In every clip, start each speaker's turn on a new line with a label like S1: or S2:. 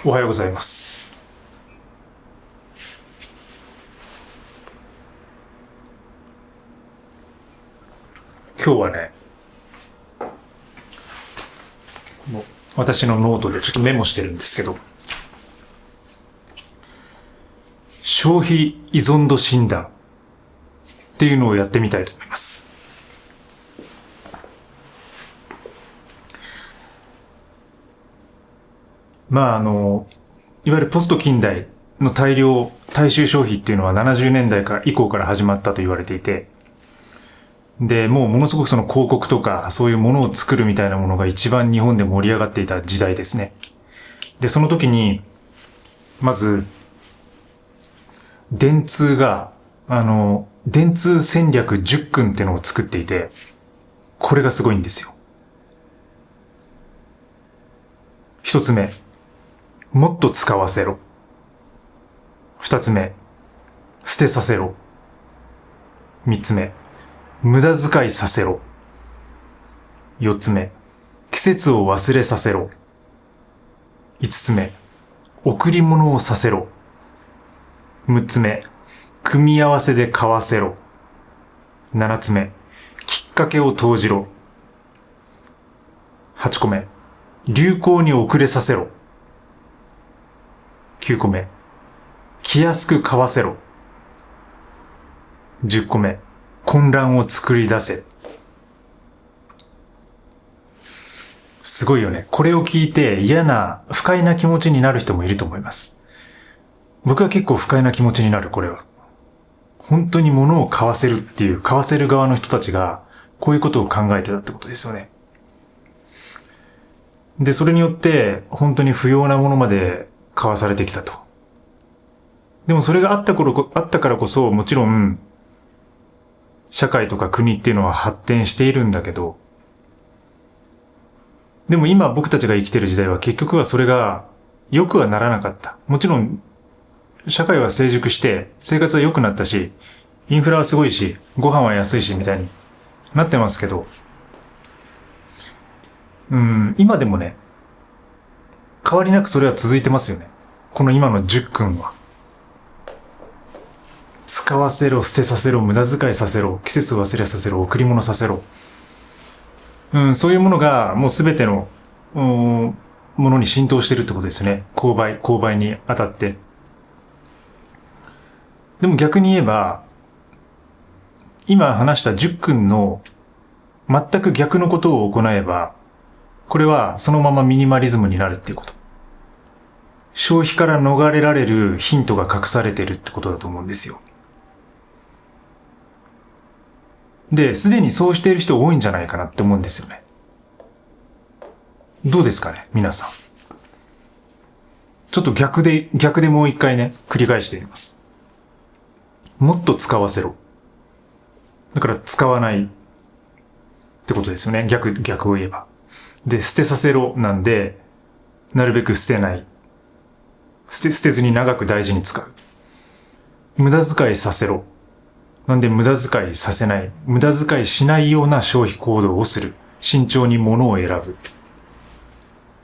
S1: おはようございます。今日はね、私のノートでちょっとメモしてるんですけど、消費依存度診断っていうのをやってみたいと思います。いわゆるポスト近代の大衆消費っていうのは70年代以降から始まったと言われていて、で、ものすごくその広告とかそういうものを作るみたいなものが一番日本で盛り上がっていた時代ですね。で、その時に、まず、電通が、電通戦略10訓っていうのを作っていて、これがすごいんですよ。一つ目、もっと使わせろ。二つ目、捨てさせろ。三つ目、無駄遣いさせろ。四つ目、季節を忘れさせろ。五つ目、贈り物をさせろ。六つ目、組み合わせで買わせろ。七つ目、きっかけを投じろ。八個目、流行に遅れさせろ。9個目、着やすく買わせろ。10個目、混乱を作り出せ。すごいよね。これを聞いて不快な気持ちになる人もいると思います。僕は結構不快な気持ちになる、これは。本当に物を買わせるっていう、買わせる側の人たちが、こういうことを考えてたってことですよね。で、それによって、本当に不要なものまで買わされてきたと。でもそれがあったからこそ、もちろん、社会とか国っていうのは発展しているんだけど、でも今僕たちが生きてる時代は結局はそれが良くはならなかった。もちろん、社会は成熟して生活は良くなったし、インフラはすごいし、ご飯は安いしみたいになってますけど、今でもね、変わりなくそれは続いてますよね。この今の10訓は。使わせろ、捨てさせろ、無駄遣いさせろ、季節忘れさせろ、贈り物させろ。そういうものがもうすべてのものに浸透してるってことですよね。購買にあたって。でも逆に言えば、今話した10訓の全く逆のことを行えば、これはそのままミニマリズムになるっていうこと。消費から逃れられるヒントが隠されてるってことだと思うんですよ。で、すでにそうしている人多いんじゃないかなって思うんですよね。どうですかね、皆さん。ちょっと逆でもう一回ね、繰り返してみます。もっと使わせろ。だから使わないってことですよね。逆を言えば。で、捨てさせろなんで、なるべく捨てない。捨てずに長く大事に使う。無駄遣いさせろ。なんで無駄遣いさせない。無駄遣いしないような消費行動をする。慎重に物を選ぶ。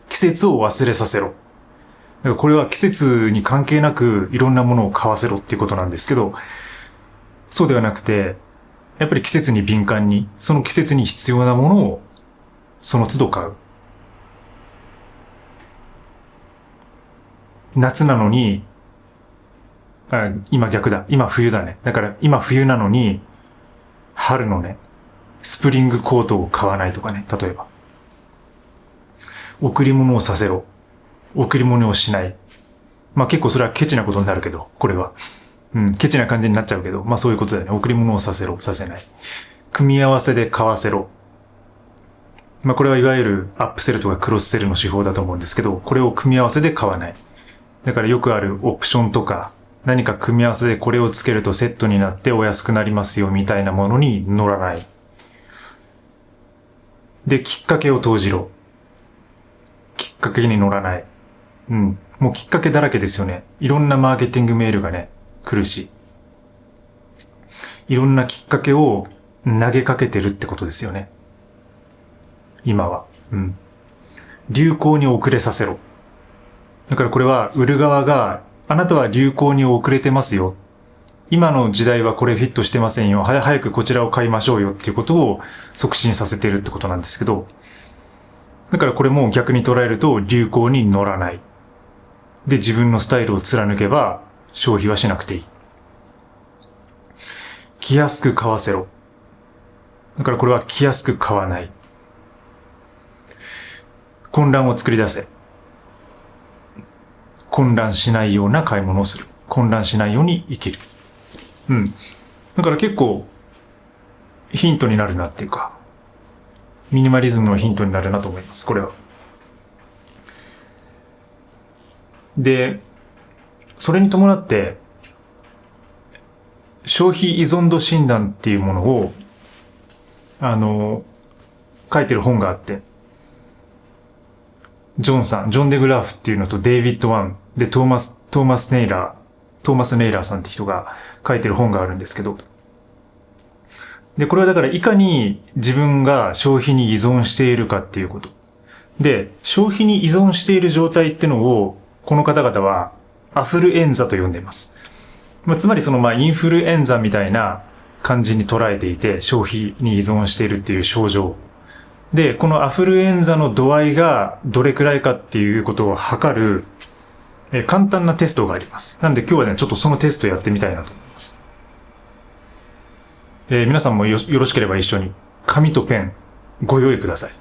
S1: 季節を忘れさせろ。だからこれは季節に関係なくいろんなものを買わせろっていうことなんですけど、そうではなくて、やっぱり季節に敏感に、その季節に必要なものをその都度買う。夏なのに、今逆だ。今冬だね。だから今冬なのに、春のね、スプリングコートを買わないとかね、例えば。贈り物をさせろ。贈り物をしない。結構それはケチなことになるけど、これは。ケチな感じになっちゃうけど、そういうことだよね。贈り物をさせろ、させない。組み合わせで買わせろ。これはいわゆるアップセルとかクロスセルの手法だと思うんですけど、これを組み合わせで買わない。だからよくあるオプションとか、何か組み合わせでこれをつけるとセットになってお安くなりますよみたいなものに乗らない。で、きっかけを投じろ。きっかけに乗らない。もうきっかけだらけですよね。いろんなマーケティングメールがね、来るし。いろんなきっかけを投げかけてるってことですよね。今は。流行に遅れさせろ。だからこれは売る側が、あなたは流行に遅れてますよ。今の時代はこれフィットしてませんよ。早くこちらを買いましょうよっていうことを促進させてるってことなんですけど、だからこれも逆に捉えると流行に乗らない。で、自分のスタイルを貫けば消費はしなくていい。着やすく買わせろ。だからこれは着やすく買わない。混乱を作り出せ。混乱しないような買い物をする。混乱しないように生きる。だから結構ヒントになるなっていうか、ミニマリズムのヒントになるなと思います、これは。で、それに伴って、消費依存度診断っていうものを、書いてる本があって、ジョン・デグラーフっていうのとデイビッド・ワンでトーマス・ネイラーさんって人が書いてる本があるんですけど、で、これはだからいかに自分が消費に依存しているかっていうこと。で、消費に依存している状態ってのを、この方々はアフルエンザと呼んでいます。つまりインフルエンザみたいな感じに捉えていて、消費に依存しているっていう症状。で、このアフルエンザの度合いがどれくらいかっていうことを測る、簡単なテストがあります。なんで今日はね、ちょっとそのテストやってみたいなと思います。皆さんもよろしければ一緒に紙とペンご用意ください。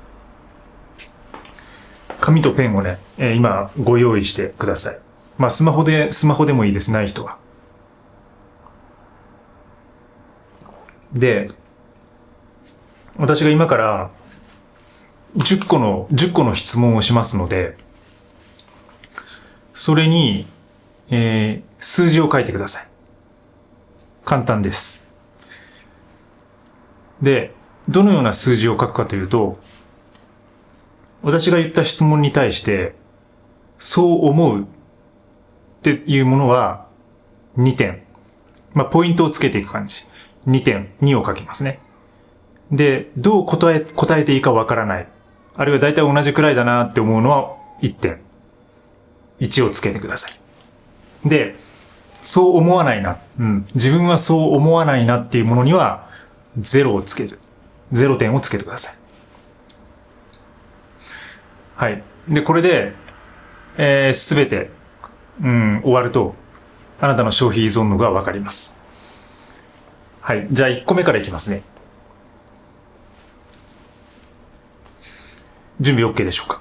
S1: 紙とペンをね、今ご用意してください。スマホでもいいです、ない人は。で、私が今から10個の質問をしますので、それに、数字を書いてください。簡単です。で、どのような数字を書くかというと、私が言った質問に対して、そう思うっていうものは2点。ポイントをつけていく感じ。2点、2を書きますね。で、どう答えていいかわからない。あるいは大体同じくらいだなって思うのは1点。1をつけてください。で、そう思わないな。自分はそう思わないなっていうものには0をつける。0点をつけてください。はい。で、これで、すべて、終わると、あなたの消費依存度がわかります。はい。じゃあ1個目からいきますね。準備 OK でしょうか？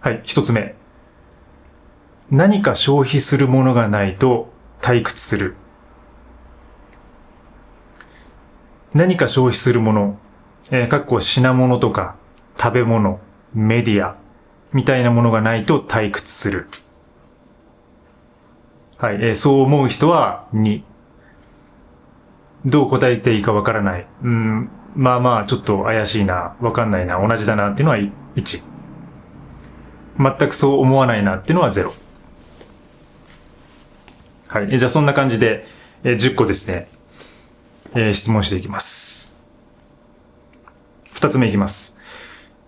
S1: はい。1つ目。何か消費するものがないと退屈する。何か消費するもの、品物とか食べ物、メディアみたいなものがないと退屈する。はい。そう思う人は2。どう答えていいかわからない。ちょっと怪しいな、わかんないな、同じだなっていうのは1。全くそう思わないなっていうのは0。はい。じゃあそんな感じで、10個ですね、質問していきます。2つ目いきます。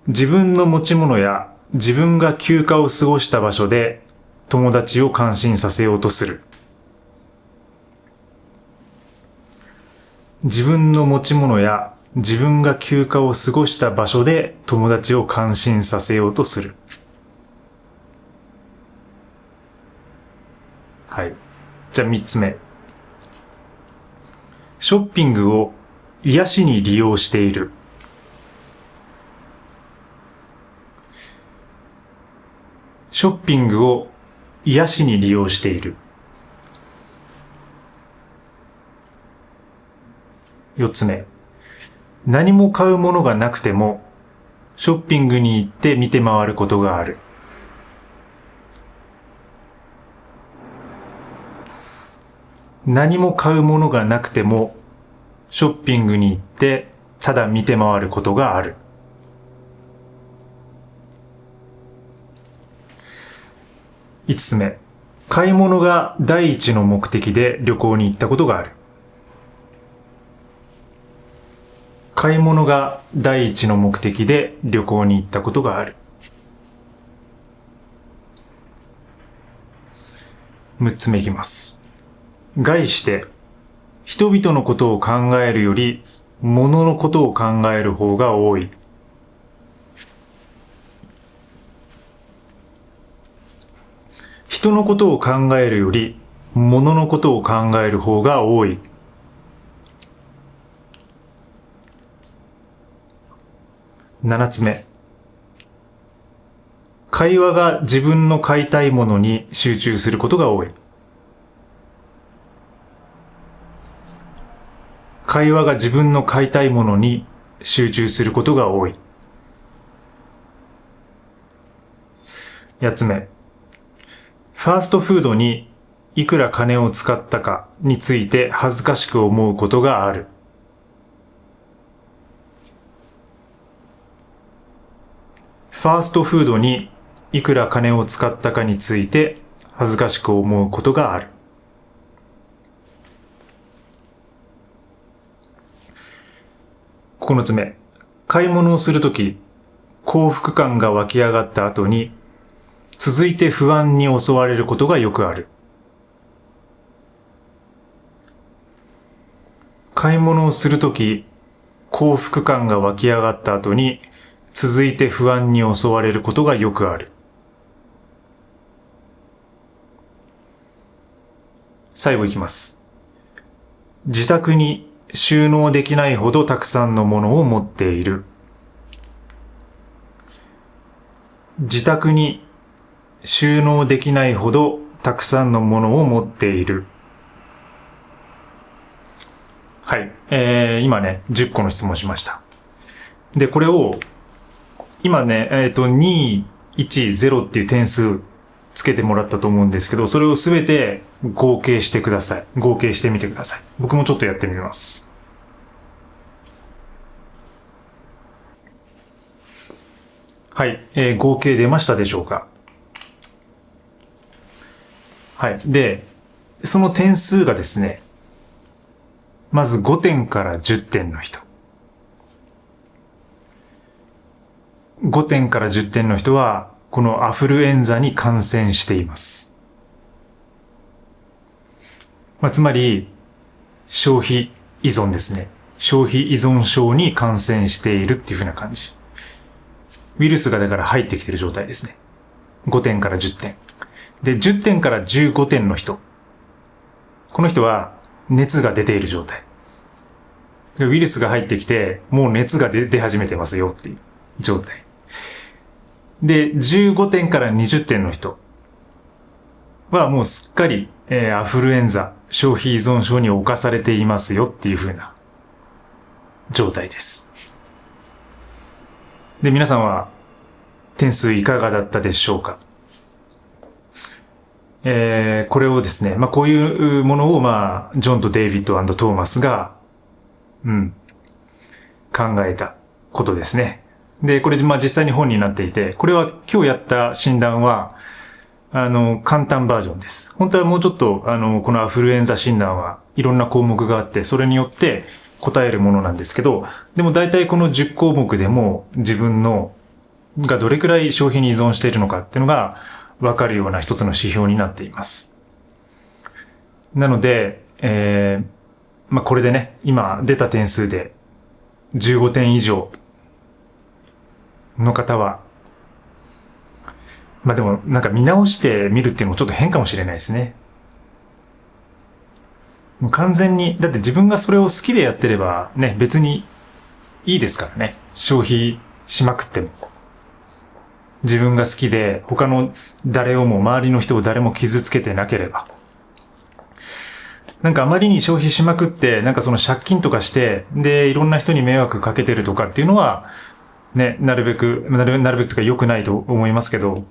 S1: 自分の持ち物や自分が休暇を過ごした場所で友達を感心させようとする。自分の持ち物や自分が休暇を過ごした場所で友達を感心させようとする。はい。じゃあ3つ目。ショッピングを癒しに利用している。ショッピングを癒しに利用している。4つ目。何も買うものがなくても、ショッピングに行って見て回ることがある。何も買うものがなくても、ショッピングに行ってただ見て回ることがある。5つ目。買い物が第一の目的で旅行に行ったことがある。買い物が第一の目的で旅行に行ったことがある。6つ目いきます。概して、人々のことを考えるより、物のことを考える方が多い。人のことを考えるより、物のことを考える方が多い。7つ目。会話が自分の買いたいものに集中することが多い。会話が自分の買いたいものに集中することが多い。8つ目。ファーストフードにいくら金を使ったかについて恥ずかしく思うことがある。ファーストフードにいくら金を使ったかについて恥ずかしく思うことがある。9つ目。買い物をするとき、幸福感が湧き上がった後に、続いて不安に襲われることがよくある。買い物をするとき、幸福感が湧き上がった後に、続いて不安に襲われることがよくある。最後いきます。自宅に収納できないほどたくさんのものを持っている。自宅に収納できないほどたくさんのものを持っている。はい。今ね、10個の質問しました。で、これを、今ね、2、1、0っていう点数つけてもらったと思うんですけど、それをすべて合計してください。合計してみてください。僕もちょっとやってみます。はい。合計出ましたでしょうか？はい。で、その点数がですね、まず5点から10点の人。5点から10点の人は、このアフルエンザに感染しています。つまり、消費依存ですね。消費依存症に感染しているっていう風な感じ。ウイルスがだから入ってきている状態ですね。5点から10点。で、10点から15点の人。この人は熱が出ている状態。ウイルスが入ってきて、もう熱が出始めてますよっていう状態。で、15点から20点の人はもうすっかり、アフルエンザ、消費依存症に侵されていますよっていう風な状態です。で、皆さんは点数いかがだったでしょうか？これをですね、こういうものをジョンとデイビッド&トーマスが、考えたことですね。で、これ実際に本になっていて、これは今日やった診断は、簡単バージョンです。本当はもうちょっと、このアフルエンザ診断はいろんな項目があって、それによって答えるものなんですけど、でも大体この10項目でも自分がどれくらい消費に依存しているのかっていうのがわかるような一つの指標になっています。なので、これでね、今出た点数で15点以上の方は、でも見直してみるっていうのもちょっと変かもしれないですね。もう完全に、だって自分がそれを好きでやってればね、別にいいですからね。消費しまくっても。自分が好きで他の誰をも周りの人を誰も傷つけてなければ。あまりに消費しまくって、その借金とかして、で、いろんな人に迷惑かけてるとかっていうのは、ね、なるべくとか良くないと思いますけど、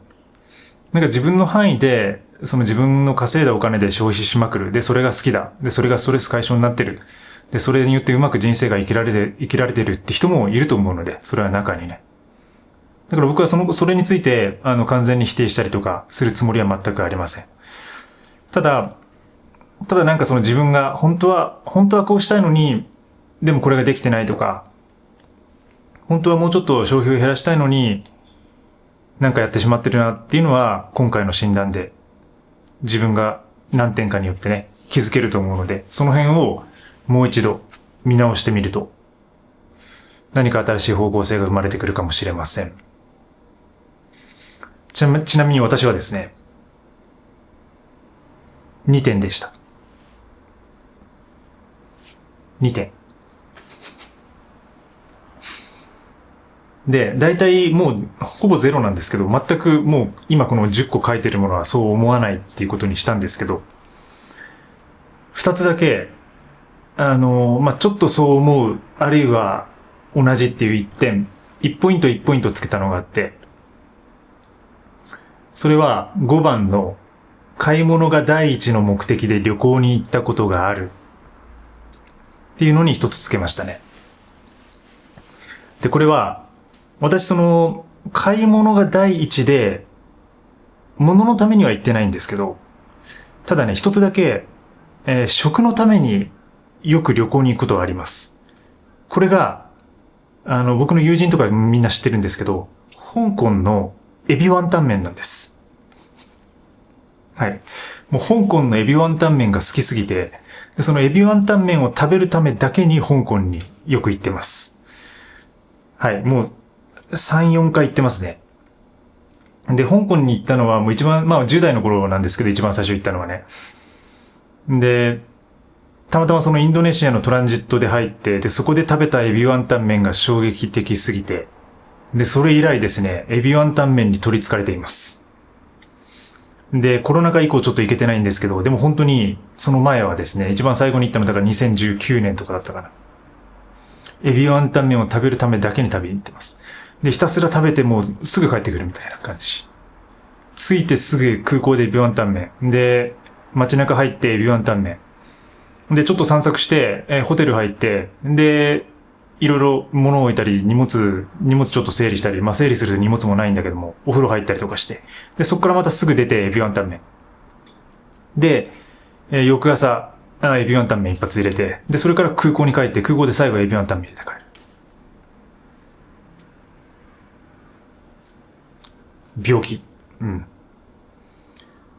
S1: 自分の範囲で、その自分の稼いだお金で消費しまくる。で、それが好きだ。で、それがストレス解消になってる。で、それによってうまく人生が生きられてるって人もいると思うので、それは中にね。だから僕はそれについて、完全に否定したりとかするつもりは全くありません。ただその自分が本当はこうしたいのに、でもこれができてないとか、本当はもうちょっと消費を減らしたいのに、やってしまってるなっていうのは、今回の診断で自分が何点かによってね、気づけると思うので、その辺をもう一度見直してみると、何か新しい方向性が生まれてくるかもしれません。ちなみに私はですね、2点でした。2点。で、大体もうほぼゼロなんですけど、全くもう今この10個書いてるものはそう思わないっていうことにしたんですけど、2つだけ、ちょっとそう思う、あるいは同じっていう1点、1ポイント1ポイントつけたのがあって、それは5番の買い物が第一の目的で旅行に行ったことがあるっていうのに一つつけましたね。で、これは私買い物が第一で物のためには行ってないんですけど、ただね、一つだけ、食のためによく旅行に行くことがあります。これが、僕の友人とかみんな知ってるんですけど、香港のエビワンタン麺なんです。はい。もう香港のエビワンタン麺が好きすぎて、でそのエビワンタン麺を食べるためだけに香港によく行ってます。はい。もう3、4回行ってますね。で、香港に行ったのはもう一番、10代の頃なんですけど、一番最初行ったのはね。で、たまたまそのインドネシアのトランジットで入って、で、そこで食べたエビワンタン麺が衝撃的すぎて、で、それ以来ですね、エビワンタン麺に取り憑かれています。で、コロナ禍以降ちょっと行けてないんですけど、でも本当に、その前はですね、一番最後に行ったのだから2019年とかだったかな。エビワンタン麺を食べるためだけに食べに行ってます。で、ひたすら食べてもうすぐ帰ってくるみたいな感じ。着いてすぐ空港でエビワンタン麺。で、街中入ってエビワンタン麺。で、ちょっと散策して、ホテル入って、で、いろいろ物を置いたり、荷物ちょっと整理したり、整理すると荷物もないんだけども、お風呂入ったりとかして、で、そこからまたすぐ出てエビワンタン麺。で、翌朝、エビワンタン麺一発入れて、で、それから空港に帰って、空港で最後エビワンタン麺入れて帰る。病気。うん。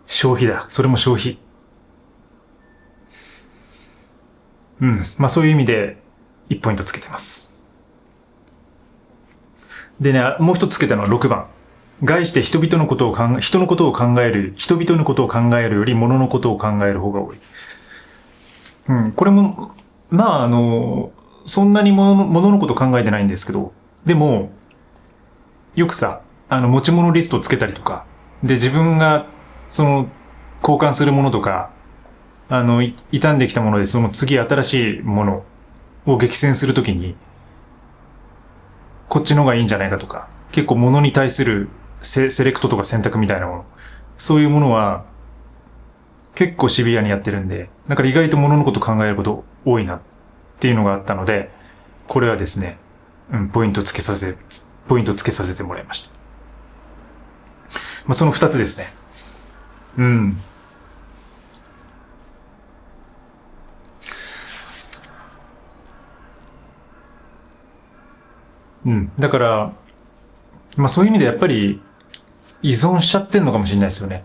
S1: 消費だ。それも消費。うん。そういう意味で、1ポイントつけてます。でね、もう一つつけたのは6番。概して人のことを考えるより物のことを考える方が多い。うん。これも、そんなに物のこと考えてないんですけど、でも、よくさ、持ち物リストをつけたりとか、で、自分が、交換するものとか、傷んできたもので、その次新しいものを激戦するときに、こっちの方がいいんじゃないかとか、結構物に対するセレクトとか選択みたいなもの、そういうものは、結構シビアにやってるんで、だから意外と物のこと考えること多いなっていうのがあったので、これはですね、ポイントつけさせてもらいました。その2つですね。うん。うん。だから、そういう意味でやっぱり依存しちゃってんのかもしれないですよね。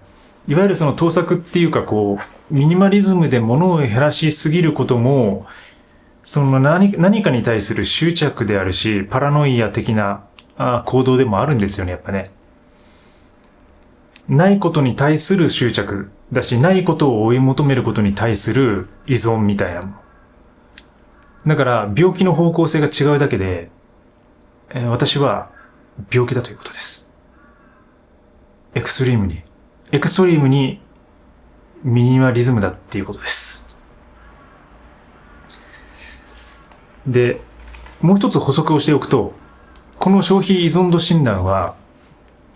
S1: いわゆるその盗作っていうかミニマリズムで物を減らしすぎることも、何かに対する執着であるし、パラノイア的な行動でもあるんですよね、やっぱね。ないことに対する執着だし、ないことを追い求めることに対する依存みたいなもの。だから病気の方向性が違うだけで、私は病気だということです。エクストリームにミニマリズムだっていうことです。で、もう一つ補足をしておくと、この消費依存度診断は、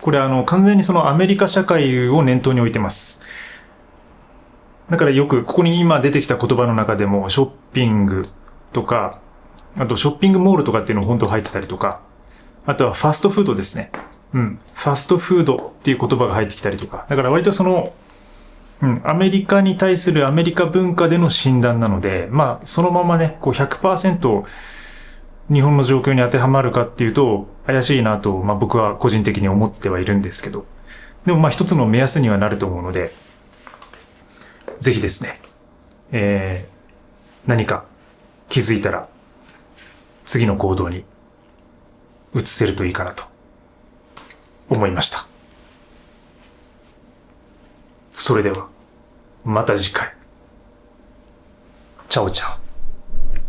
S1: これ完全にそのアメリカ社会を念頭に置いてます。だからよくここに今出てきた言葉の中でもショッピングとか、あとショッピングモールとかっていうの本当入ってたりとか、あとはファストフードですね。ファストフードっていう言葉が入ってきたりとか。だから割とアメリカに対するアメリカ文化での診断なので、そのままね、100% 日本の状況に当てはまるかっていうと、怪しいなと、僕は個人的に思ってはいるんですけど。でも一つの目安にはなると思うので、ぜひですね、何か気づいたら次の行動に移せるといいかなと思いました。それでは、また次回。チャオチャオ。